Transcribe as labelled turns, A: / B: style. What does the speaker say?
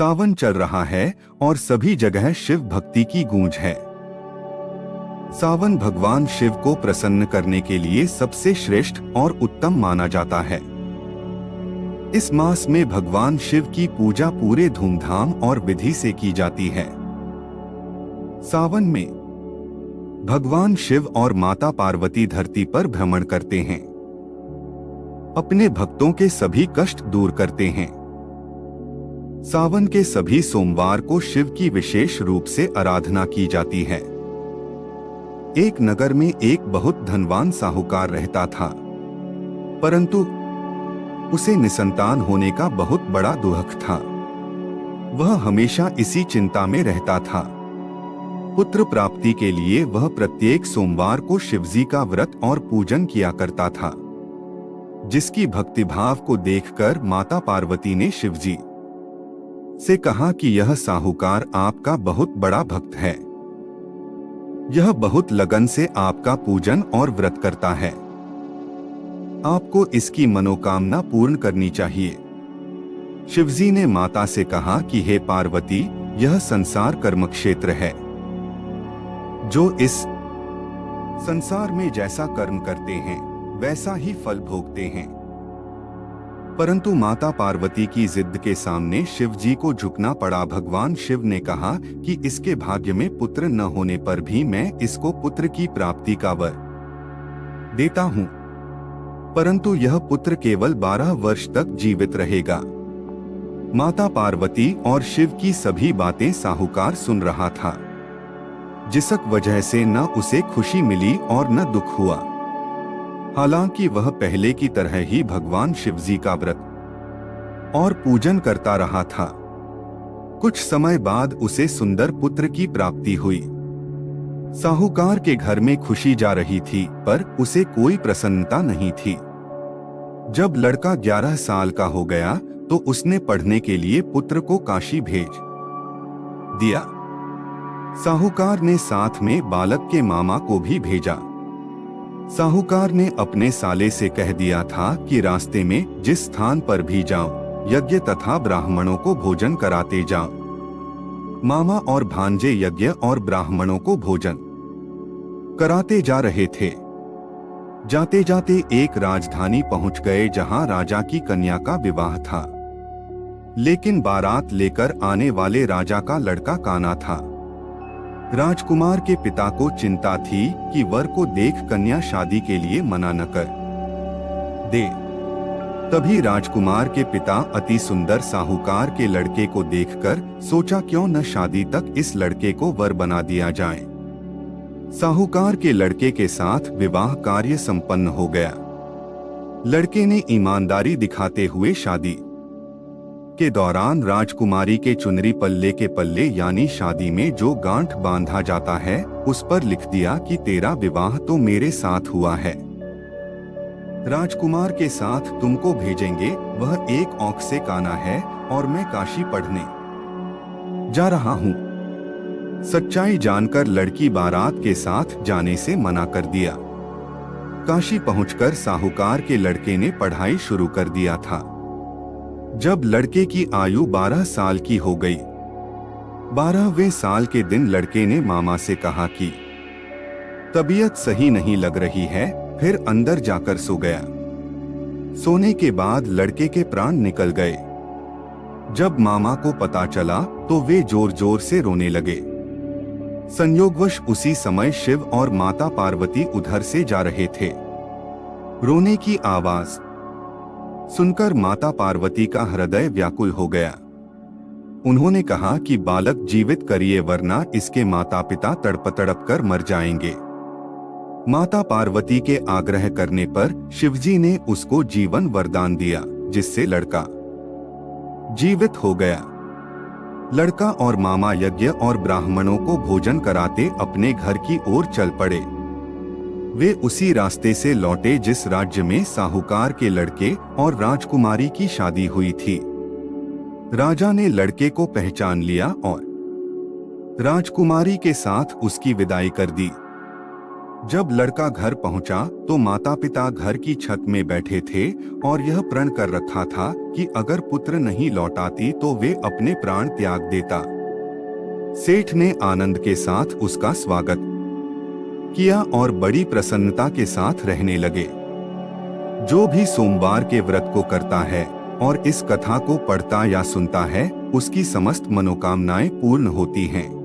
A: सावन चल रहा है और सभी जगह शिव भक्ति की गूंज है। सावन भगवान शिव को प्रसन्न करने के लिए सबसे श्रेष्ठ और उत्तम माना जाता है। इस मास में भगवान शिव की पूजा पूरे धूमधाम और विधि से की जाती है। सावन में भगवान शिव और माता पार्वती धरती पर भ्रमण करते हैं, अपने भक्तों के सभी कष्ट दूर करते हैं। सावन के सभी सोमवार को शिव की विशेष रूप से आराधना की जाती है। एक नगर में एक बहुत धनवान साहूकार रहता था, परंतु उसे निसंतान होने का बहुत बड़ा दुख था। वह हमेशा इसी चिंता में रहता था। पुत्र प्राप्ति के लिए वह प्रत्येक सोमवार को शिवजी का व्रत और पूजन किया करता था, जिसकी भक्तिभाव को देखकर माता पार्वती ने शिवजी से कहा कि यह साहूकार आपका बहुत बड़ा भक्त है। यह बहुत लगन से आपका पूजन और व्रत करता है। आपको इसकी मनोकामना पूर्ण करनी चाहिए। शिवजी ने माता से कहा कि हे पार्वती, यह संसार कर्म क्षेत्र है। जो इस संसार में जैसा कर्म करते हैं वैसा ही फल भोगते हैं। परंतु माता पार्वती की जिद के सामने शिव जी को झुकना पड़ा। भगवान शिव ने कहा कि इसके भाग्य में पुत्र न होने पर भी मैं इसको पुत्र की प्राप्ति का वर देता हूँ, परंतु यह पुत्र केवल 12 वर्ष तक जीवित रहेगा। माता पार्वती और शिव की सभी बातें साहूकार सुन रहा था, जिसक वजह से न उसे खुशी मिली और न दुख हुआ। हालांकि वह पहले की तरह ही भगवान शिवजी का व्रत और पूजन करता रहा था। कुछ समय बाद उसे सुंदर पुत्र की प्राप्ति हुई। साहूकार के घर में खुशी जा रही थी, पर उसे कोई प्रसन्नता नहीं थी। जब लड़का 11 साल का हो गया तो उसने पढ़ने के लिए पुत्र को काशी भेज दिया। साहूकार ने साथ में बालक के मामा को भी भेजा। साहूकार ने अपने साले से कह दिया था कि रास्ते में जिस स्थान पर भी जाऊं, यज्ञ तथा ब्राह्मणों को भोजन कराते जाऊं। मामा और भांजे यज्ञ और ब्राह्मणों को भोजन कराते जा रहे थे। जाते जाते एक राजधानी पहुंच गए जहां राजा की कन्या का विवाह था, लेकिन बारात लेकर आने वाले राजा का लड़का काना था। राजकुमार के पिता को चिंता थी कि वर को देख कन्या शादी के लिए मना न कर दे। तभी राजकुमार के पिता अति सुंदर साहूकार के लड़के को देखकर सोचा क्यों न शादी तक इस लड़के को वर बना दिया जाए। साहूकार के लड़के के साथ विवाह कार्य संपन्न हो गया। लड़के ने ईमानदारी दिखाते हुए शादी के दौरान राजकुमारी के चुनरी पल्ले के पल्ले यानी शादी में जो गांठ बांधा जाता है उस पर लिख दिया कि तेरा विवाह तो मेरे साथ हुआ है। राजकुमार के साथ तुमको भेजेंगे, वह एक औंख से काना है और मैं काशी पढ़ने जा रहा हूँ। सच्चाई जानकर लड़की बारात के साथ जाने से मना कर दिया। काशी पहुंचकर साहूकार के लड़के ने पढ़ाई शुरू कर दिया था। जब लड़के की आयु 12 साल की हो गई, 12वें साल के दिन लड़के ने मामा से कहा कि तबीयत सही नहीं लग रही है, फिर अंदर जाकर सो गया। सोने के बाद लड़के के प्राण निकल गए। जब मामा को पता चला तो वे जोर जोर से रोने लगे। संयोगवश उसी समय शिव और माता पार्वती उधर से जा रहे थे। रोने की आवाज सुनकर माता पार्वती का हृदय व्याकुल हो गया। उन्होंने कहा कि बालक जीवित करिए, वरना इसके माता पिता तड़प तड़प कर मर जाएंगे। माता पार्वती के आग्रह करने पर शिवजी ने उसको जीवन वरदान दिया, जिससे लड़का जीवित हो गया। लड़का और मामा यज्ञ और ब्राह्मणों को भोजन कराते अपने घर की ओर चल पड़े। वे उसी रास्ते से लौटे जिस राज्य में साहूकार के लड़के और राजकुमारी की शादी हुई थी। राजा ने लड़के को पहचान लिया और राजकुमारी के साथ उसकी विदाई कर दी। जब लड़का घर पहुंचा तो माता पिता घर की छत में बैठे थे और यह प्रण कर रखा था कि अगर पुत्र नहीं लौटाती तो वे अपने प्राण त्याग देता। सेठ ने आनंद के साथ उसका स्वागत किया और बड़ी प्रसन्नता के साथ रहने लगे। जो भी सोमवार के व्रत को करता है और इस कथा को पढ़ता या सुनता है, उसकी समस्त मनोकामनाएं पूर्ण होती हैं।